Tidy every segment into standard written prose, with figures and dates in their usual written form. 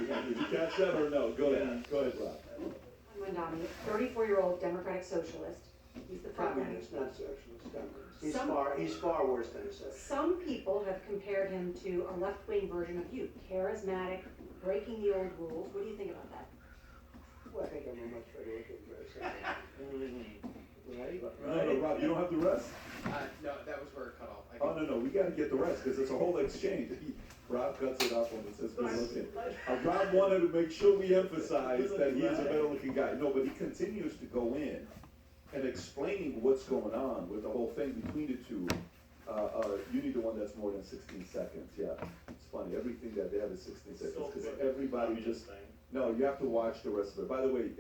Did you catch that or no? Go ahead, Rob. Mandani, 34-year-old Democratic socialist. He's the front runner. Communist, not socialist, communist. He's far worse than a socialist. Some people have compared him to a left-wing version of you, charismatic, breaking the old rules. What do you think about that? Well, I think I'm a much better looking person. Right? No, Rob, you don't have the rest? No, that was where it cut off. No, we gotta get the rest, because it's a whole exchange. Rob cuts it off when it says good looking. Rob wanted to make sure we emphasize that he's a better looking guy. No, but he continues to go in and explaining what's going on with the whole thing between the two. You need the one that's more than 16 seconds, yeah. It's funny, everything that they have is 16 seconds, because everybody just, no, you have to watch the rest of it. By the way,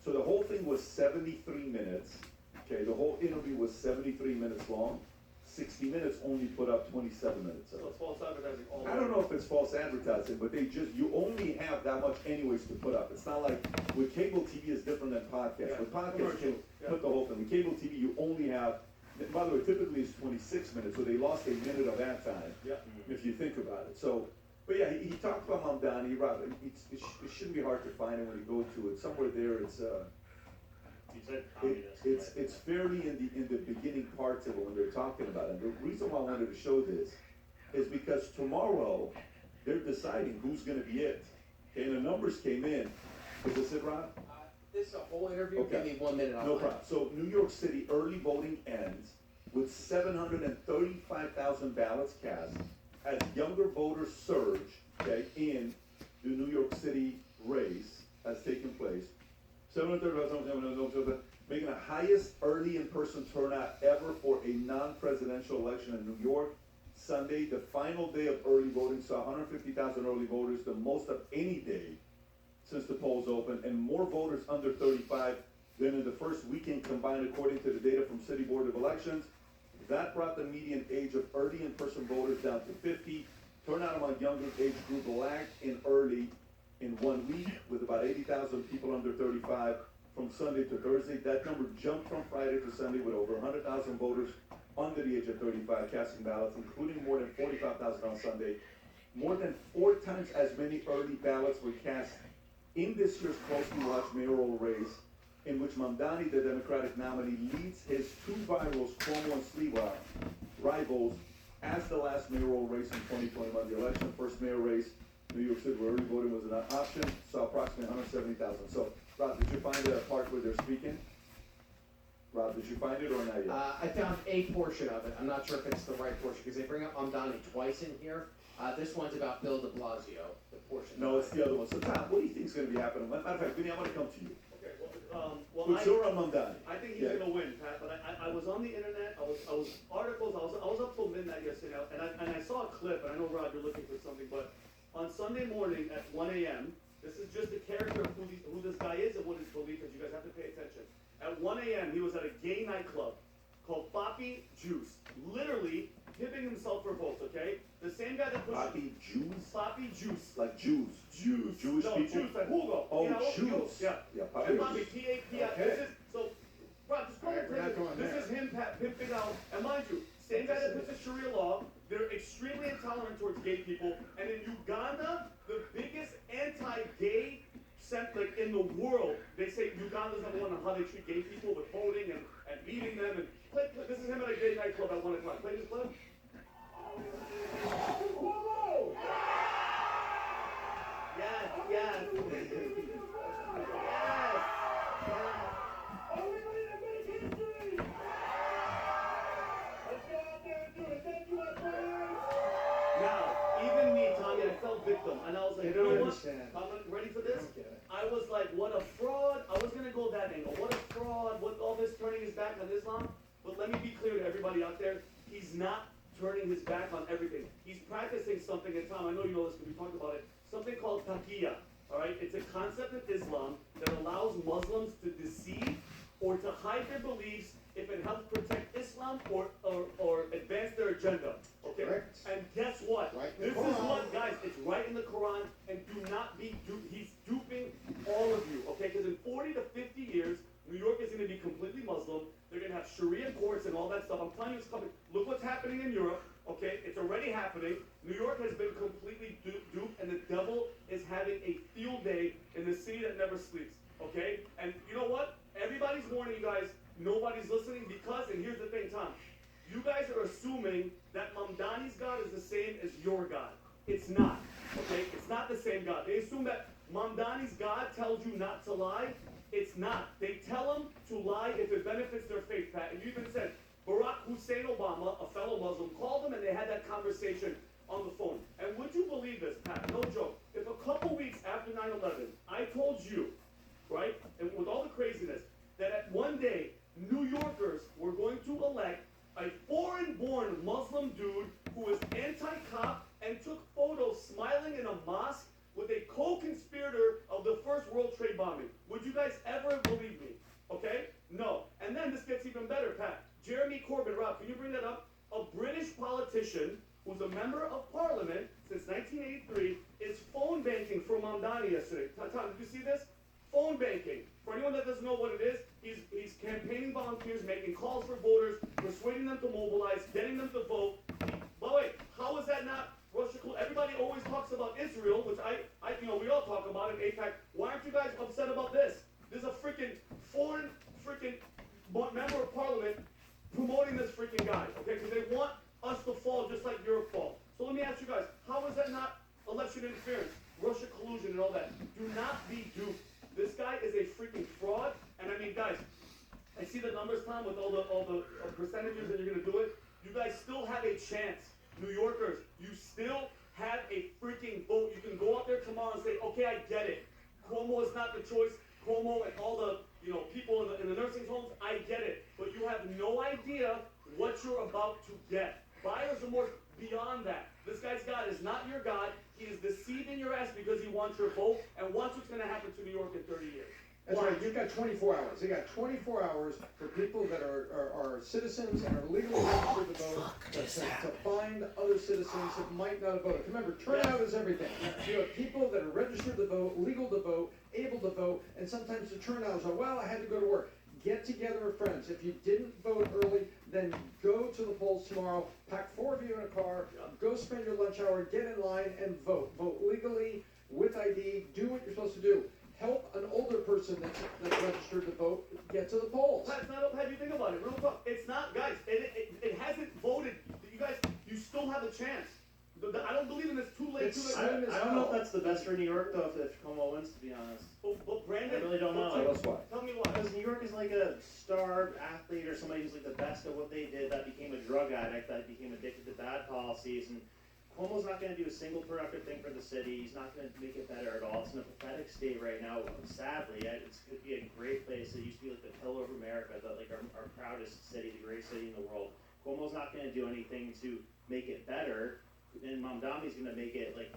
so the whole thing was 73 minutes, okay, the whole interview was 73 minutes long. 60 Minutes only put up 27 minutes of it. So it's false advertising all I don't know if it's false advertising, but you only have that much anyways to put up. It's not like, with cable TV is different than podcasts. With podcasts, you can put the whole thing. With cable TV, you only have, by the way, typically it's 26 minutes, so they lost a minute of ad time, if you think about it. So, but yeah, he talked about Mamdani, Rob, it shouldn't be hard to find it when you go to it. Somewhere there, it's fairly in the beginning parts of it when they're talking about it. The reason why I wanted to show this is because tomorrow they're deciding who's going to be it. Okay, and the numbers came in. Is this it, Rob? This is a whole interview. Okay. Give me 1 minute. No problem. So New York City early voting ends with 735,000 ballots cast as younger voters surge, okay, in the New York City race has taken place. 735,000, making the highest early in-person turnout ever for a non-presidential election in New York. Sunday, the final day of early voting, saw 150,000 early voters, the most of any day since the polls opened, and more voters under 35 than in the first weekend combined, according to the data from City Board of Elections. That brought the median age of early in-person voters down to 50. Turnout among younger age group lagged in early in 1 week, with about 80,000 people under 35 from Sunday to Thursday. That number jumped from Friday to Sunday with over 100,000 voters under the age of 35 casting ballots, including more than 45,000 on Sunday. More than 4 times as many early ballots were cast in this year's closely watched mayoral race, in which Mamdani, the Democratic nominee, leads his 2 rivals, Cuomo and Sliwa, rivals, as the last mayoral race in 2021. The election, first mayor race, New York City, where early voting was an option, saw approximately 170,000. So, Rob, did you find the part where they're speaking? Rob, did you find it or not yet? I found a portion of it. I'm not sure if it's the right portion, because they bring up Mamdani twice in here. This one's about Bill de Blasio, the portion. No, it's the other one. So, Tom, what do you think is going to be happening? Matter of fact, Vinny, I want to come to you. Okay, What's your Mamdani? I think he's gonna win, Pat. But I was on the internet. I was articles. I was up till midnight yesterday, and I saw a clip. And I know, Rob, you're looking for something, but on Sunday morning at 1 a.m., this is just the character of who this guy is and what his belief is. You guys have to pay attention. At 1 a.m., he was at a gay nightclub called Papi Juice, literally pimping himself for votes. Okay, the same guy that pushed Papi Juice? Papi Juice. Like Jews. Jews. Jewish no, people? Jews, like Hugo. Oh, you know, Jews. Yeah. Yeah, And Papi Papi, Juice. P-A-P-I. Okay. This is, so, Rob, just come We're not going This there. is him pimping out, and mind you, same guy that puts the Sharia law, they're extremely intolerant towards gay people, and in Uganda, the biggest anti-gay like in the world, they say Uganda's number one on how they treat gay people with voting and beating them, and this is him at a gay nightclub at 1 o'clock. Play this clip. Yes, yes. Now, even me, Tommy, I felt victim, and I was like, you know what? I'm ready for this? I was like, what a fraud. I was gonna go that angle. What a fraud. What all this turning his back on Islam. But let me be clear to everybody out there. He's not turning his back on everything. He's practicing something, and Tom, I know you know this because we talked about it, something called taqiyya, all right? It's a concept of Islam that allows Muslims to deceive or to hide their beliefs if it helps protect Islam or advance their agenda, okay? Correct. And guess what? Right in This the is Quran. what, guys, it's right in the Quran, and do not be duped. He's duping all of you, okay? Because in 40 to 50 years, New York is going to be completely Muslim. They're going to have Sharia courts and all that stuff. I'm telling you, it's coming. Look what's happening in Europe, okay? It's already happening. New York has been completely duped, and the devil is having a field day in the city that never sleeps, okay? And you know what? Everybody's warning you guys, nobody's listening because, and here's the thing, Tom, you guys are assuming that Mamdani's God is the same as your God. It's not, okay? It's not the same God. They assume that Mamdani's God tells you not to lie. It's not. They tell him to lie if it benefits their faith, Pat. And you even said, Barack Hussein Obama, a fellow Muslim, called him and they had that conversation on the phone. And would you believe this, Pat? No joke. If a couple weeks after 9/11, I told you, right, and with all the craziness, that at one day, New Yorkers were going to elect a foreign-born Muslim dude who was anti-cop and took photos smiling in a mosque with a co-conspirator of the first World Trade bombing. Would you guys ever believe me? Okay? No. And then this gets even better, Pat. Jeremy Corbyn, Rob, can you bring that up? A British politician who's a member of parliament since 1983 is phone banking for Mamdani yesterday. Tom, did you see this? Phone banking. For anyone that doesn't know what it is, he's campaigning volunteers, making calls for voters, persuading them to mobilize, getting them to vote. By the way, how is that not Russia cool? Everybody always talks about Israel, which we all talk about in APAC. Why aren't you guys upset about this? There's a freaking foreign member of parliament promoting this freaking guy, okay? Because they want us to fall just like Europe fall. So let me ask you guys, how is that not election interference, Russia collusion and all that? Do not be duped. This guy is a freaking fraud. And I mean, guys, I see the numbers, Tom, with all the percentages that you're going to do it. You guys still have a chance. New Yorkers, you still have a freaking vote. You can go out there tomorrow and say, okay, I get it. Cuomo is not the choice. Cuomo and all the people in the nursing homes, I get it. But you have no idea what you're about to get. Buyer's remorse beyond that. This guy's God is not your God. He is deceiving your ass because he wants your vote and wants what's going to happen to New York in 30 years. That's right, you've got 24 hours. You got 24 hours for people that are citizens and are legally registered to vote to find other citizens that might not have voted. Remember, turnout is everything. You have people that are registered to vote, legal to vote, able to vote, and sometimes the turnout is like, well, I had to go to work. Get together with friends. If you didn't vote early, then go to the polls tomorrow, pack 4 of you in a car, go spend your lunch hour, get in line and vote. Vote legally, with ID, do what you're supposed to do. Help an older person that's registered to vote get to the polls. Pat, it's not how do you think about it? Real talk. It's not, guys. It hasn't voted. You guys, you still have a chance. I don't believe in this too late. I don't know if that's the best for New York though. If Cuomo wins, to be honest. But Brandon, I really don't know. Tell us why. Tell me why. Because New York is like a starved athlete or somebody who's like the best at what they did, that became a drug addict, that became addicted to bad policies, and Cuomo's not going to do a single productive thing for the city. He's not going to make it better at all. It's in a pathetic state right now. Sadly, it could be a great place. It used to be like the pillar of America, our proudest city, the greatest city in the world. Cuomo's not going to do anything to make it better, and Mamdani's going to make it like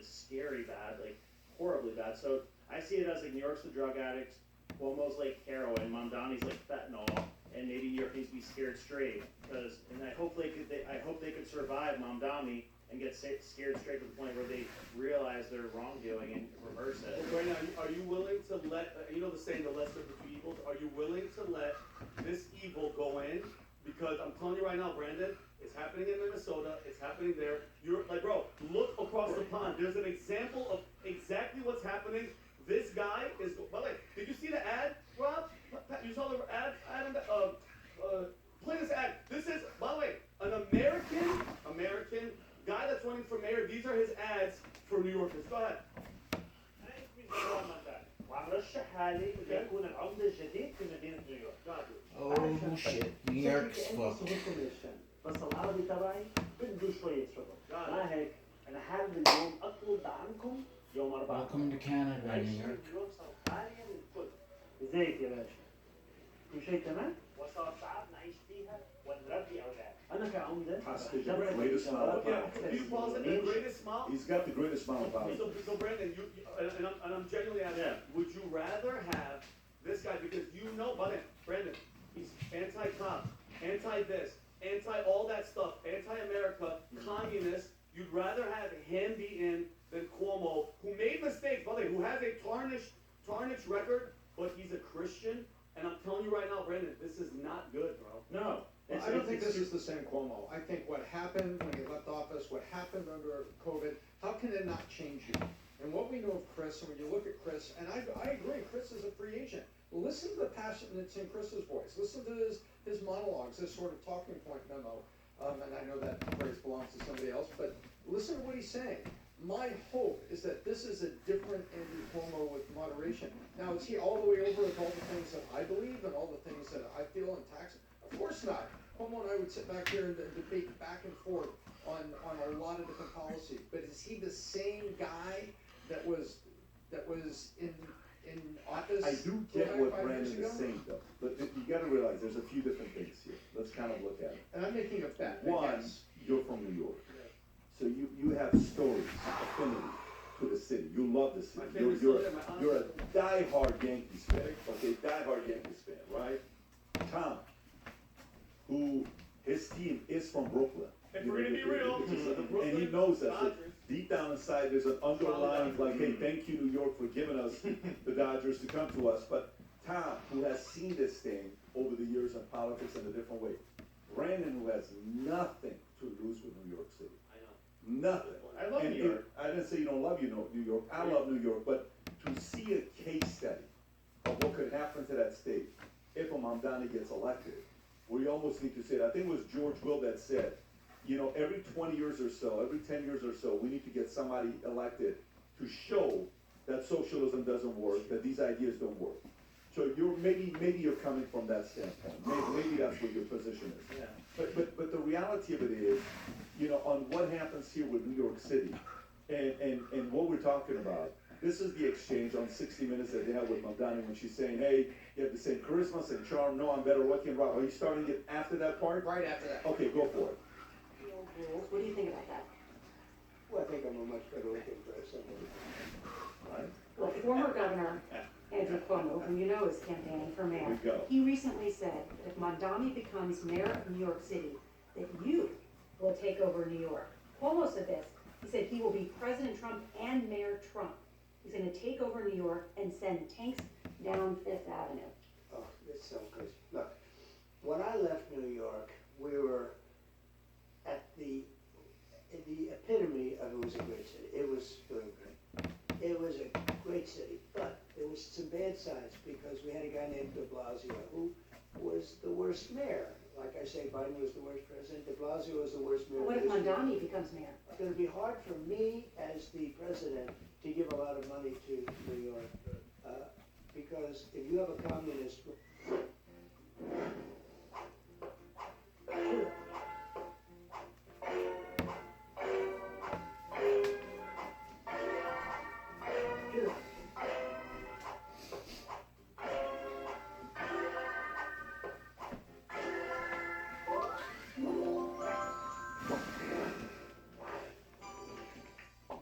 scary bad, like horribly bad. So I see it as like New York's the drug addict, Cuomo's like heroin, Mamdani's like fentanyl, and maybe New York needs to be scared straight. And I hope they could survive Mamdani and get scared straight to the point where they realize their wrongdoing and reverse it. Well, Brandon, are you willing to let, the saying, the lesser of the two evils, are you willing to let this evil go in? Because I'm telling you right now, Brandon, it's happening in Minnesota, it's happening there. You're like, bro, look across the pond. There's an example of exactly what's happening. This guy is, by the way, did you see the ad, Rob? You saw the ad? Play this ad. This is, by the way, an American guy that's running for mayor. These are his ads for New Yorkers. Go ahead. وعرشح حالي ليكون العمدة الجديد في مدينة نيويورك. Oh shit, New York's fucked. بس العربي تبعي بده شوية شغل. ما هيك أنا حابب اليوم أطلب دعمكم يوم 4. Welcome to Canada, عيش New York. نيويورك صار خالية من الكل. ازيك يا باشا؟ كل شيء تمام؟ وصار صعب نعيش فيها ونربي أولاد. أنا كعمدة Hostage, the greatest smile Yeah, about. he calls it the greatest smile. He's got the greatest smile about. So Brandon, and I'm genuinely asking, would you rather have this guy, because Brandon, he's anti-cop, anti-this, anti-all that stuff, anti-America, communist. You'd rather have him be in than Cuomo, who made mistakes, by the way, who has a tarnished record, but he's a Christian. And I'm telling you right now, Brandon, this is not good, bro. No. Well, I don't think this is the same Cuomo. I think what happened when he left office, what happened under COVID, how can it not change you? And we know of Chris, and when you look at Chris, and I agree, Chris is a free agent. Listen to the passion that's in Chris's voice. Listen to his monologues, his sort of talking point memo. And I know that phrase belongs to somebody else, but listen to what he's saying. My hope is that this is a different Andrew Cuomo with moderation. Now, is he all the way over with all the things that I believe and all the things that I feel in tax? Of course not. Cuomo and I would sit back here and debate back and forth on a lot of different policies. But is he the same guy that was in office? I do get what 5 years Brandon is ago? saying though, but you gotta realize there's a few different things here. Let's kind of look at it. And I'm making a bet. I One, guess. you're from New York. So you have stories, affinity to the city. You love the city. My favorite story, my aunt- You're a diehard Yankees fan, okay, diehard Yankees fan, right? Tom, who, his team is from Brooklyn. If we're gonna be real, And he Brooklyn knows that. So Dodgers. deep down inside, there's an underlying, like, hey, thank you, New York, for giving us the Dodgers to come to us. But Tom, who has seen this thing over the years in politics in a different way. Brandon, who has nothing to lose with New York City. I know. Nothing. I love And New York. I didn't say you don't love New York. I love New York, but to see a case study of what could happen to that state if a Mamdani gets elected, we almost need to say it. I think it was George Will that said, you know, every 20 years or so, every 10 years or so, we need to get somebody elected to show that socialism doesn't work, that these ideas don't work. So maybe you're coming from that standpoint. Maybe that's what your position is. Yeah. But the reality of it is, you know, on what happens here with New York City and what we're talking about, this is the exchange on 60 Minutes that they had with Mamdani when she's saying, hey, you have the same charisma, same charm, no, I'm better looking, Rob. Are you starting it after that part? Right after that. Okay, go for it. The old rules, what do you think about that? Well, I think I'm a much better looking person. Right? Well, former governor Andrew Cuomo, who you know is campaigning for mayor, Here we go. he recently said that if Mamdani becomes mayor of New York City, that you will take over New York. Cuomo said this. He said he will be President Trump and Mayor Trump. He's going to take over New York and send tanks down Fifth Avenue. Oh, it's so crazy. Look, when I left New York, we were at the epitome of it was a great city. It was doing great. It was a great city, but there was some bad sides because we had a guy named de Blasio who was the worst mayor. Like I say, Biden was the worst president. De Blasio was the worst mayor. What if Mamdani becomes mayor? It's going to be hard for me as the president to give a lot of money to New York because if you have a communist.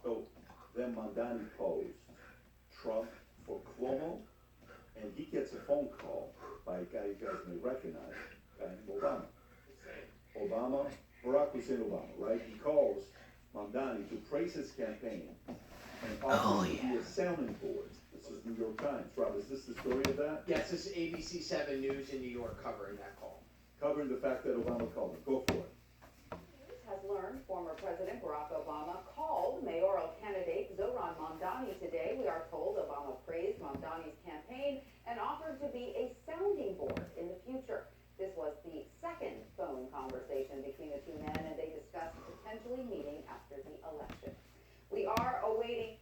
So then Mamdani posed Trump for Cuomo, and he gets a phone call by a guy you guys may recognize, a guy named Obama. Barack Hussein Obama, right? He calls Mamdani to praise his campaign and offers to be a sounding board. This is New York Times. Rob, is this the story of that? Yes, this is ABC 7 News in New York covering that call. Covering the fact that Obama called him. Go for it. Has learned former President Barack Obama called mayoral candidate Zohran Mamdani today. We are told Obama praised Mamdani's campaign and offered to be a sounding board in the future. This was the second phone conversation between the two men, and they discussed potentially meeting after the election. We are awaiting.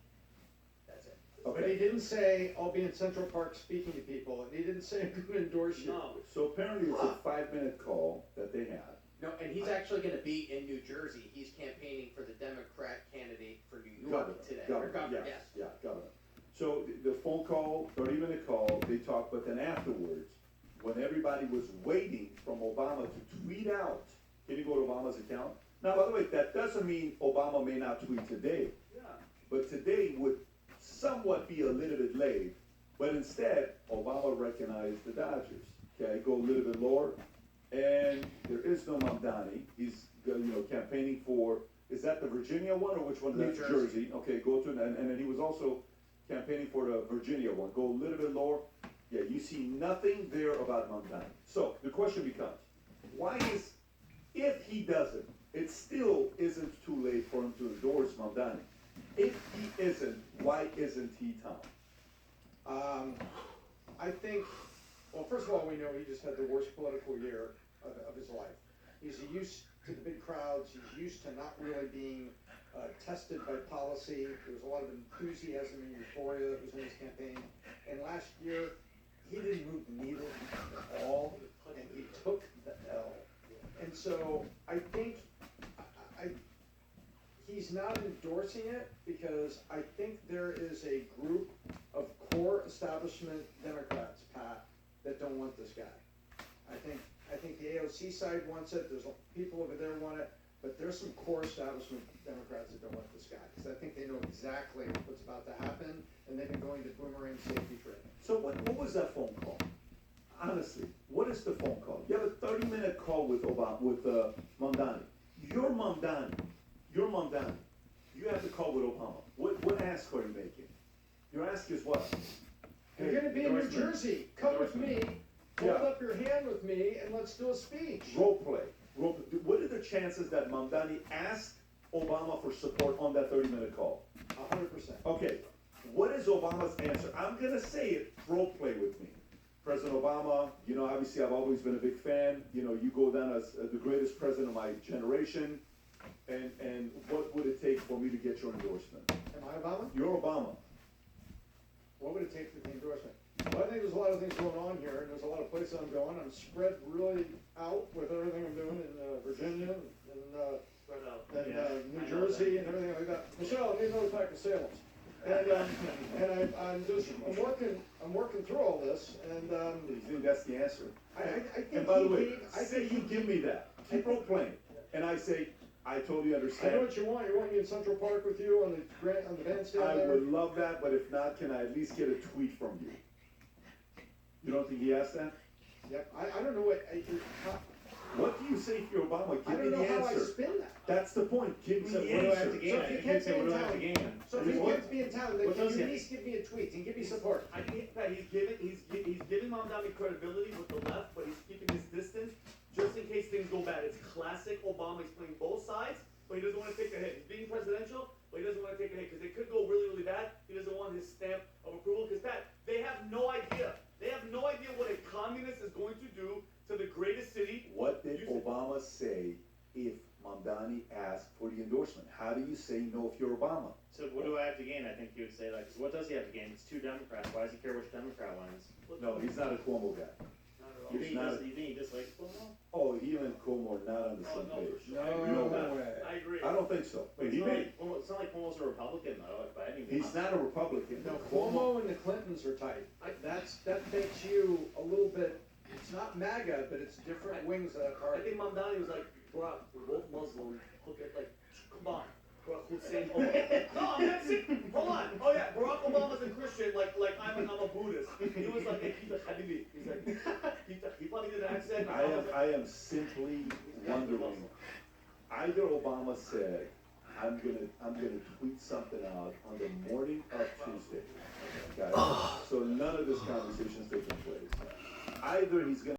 That's it. But he didn't say, I'll be in Central Park speaking to people, and he didn't say I'm going to endorse you. No. So apparently it's a 5-minute call that they had. No, and he's actually going to be in New Jersey. He's campaigning for the Democrat candidate for New York today. Or governor, yes. Yeah, governor. So the phone call, 30-minute call, they talked, but then afterwards, when everybody was waiting from Obama to tweet out, can you go to Obama's account? Now, by the way, that doesn't mean Obama may not tweet today, Yeah. but today would somewhat be a little bit late, but instead, Obama recognized the Dodgers. Okay, go a little bit lower, and there is no Mamdani. He's campaigning for, is that the Virginia one or which one? New That's Jersey. Okay, go to, and then he was also campaigning for the Virginia one. Go a little bit lower. Yeah, you see nothing there about Mamdani. So the question becomes, why is, if he doesn't, it still isn't too late for him to endorse Mamdani. If he isn't, why isn't he, Tom? I think, well, first of all, we know he just had the worst political year of his life. He's used to the big crowds, he's used to not really being tested by policy. There was a lot of enthusiasm and euphoria that was in his campaign. And last year, he didn't move the needle at all, and he took the L. And so I think he's not endorsing it because I think there is a group of core establishment Democrats, Pat, that don't want this guy. I think the AOC side wants it, there's people over there want it, but there's some core establishment Democrats that don't want this guy, because I think they know exactly what's about to happen, and they've been going to boomerang safety training. So what was that phone call? Honestly, what is the phone call? You have a 30-minute call with Mamdani. Your Mamdani, you have the call with Obama. What ask are you making? Your ask is what? You're gonna be in New Jersey, come with me, hold up your hand with me, and let's do a speech. Role play. What are the chances that Mamdani asked Obama for support on that 30-minute call? 100%. Okay, what is Obama's answer? I'm gonna say it, role play with me. President Obama, you know, obviously I've always been a big fan. You know, you go down as the greatest president of my generation. And what would it take for me to get your endorsement? Am I Obama? You're Obama. What would it take for the endorsement? Well, I think there's a lot of things going on here, and there's a lot of places I'm going. I'm spread really out with everything I'm doing in Virginia and New Jersey and everything like that. Michelle, I need another pack of Salem. And I'm working through all this, and You think that's the answer? I think And by the way, I say think you give me that. Keep role playing. And I say, I totally I know understand. what you want. You want me in Central Park with you on the bandstand I there? would love that, but if not, can I at least get a tweet from you? You don't think he asked that? Yep. I don't know what. What do you say if you're Obama? I Give me don't know the how I answer. spin that. That's the point. Give me So the what do I have answer. to gain? So if he You can't say, be what in do I have to town, gain? so if he can't be in town, then What can does you he- at least give me a tweet and give me support? I think that he's giving Mamdani credibility with the left, but he's keeping his distance just in case things go bad. It's classic Obama. He's playing both sides, but he doesn't want to take a hit. He's being presidential, but he doesn't want to take a hit because it could go really, really bad. He doesn't want his stamp of approval because they have no idea. They have no idea what a communist is going to do to the greatest city. What did You said- Obama say if Mamdani asked for the endorsement? How do you say no if you're Obama? So what do I have to gain? I think you would say that, because what does he have to gain? It's two Democrats. Why does he care which Democrat wins? No, he's not a Cuomo guy. Not at all. You He's think, not. you think he dislikes Cuomo? Oh, he and Cuomo are not on the Oh, same no, page. for sure. No way. I agree. I don't think so. But He may. it's not like Cuomo's a Republican though, by any means. He's not a Republican. No, Cuomo and the Clintons are tight. That makes you a little bit. It's not MAGA, but it's different wings of that I party. think Mamdani was like, Barack, we're both Muslim. Look at, like, come on. Barack Hussein. No, I'm not sick. Hold on. Oh yeah, Barack Obama's a Christian, like I'm a Buddhist. He was like, hey, Peter Habibi. He's like, he probably did an accent. I am simply wondering. Either Obama said, I'm gonna tweet something out on the morning of Tuesday. Guys. So none of this conversation is taking place. Either he's gonna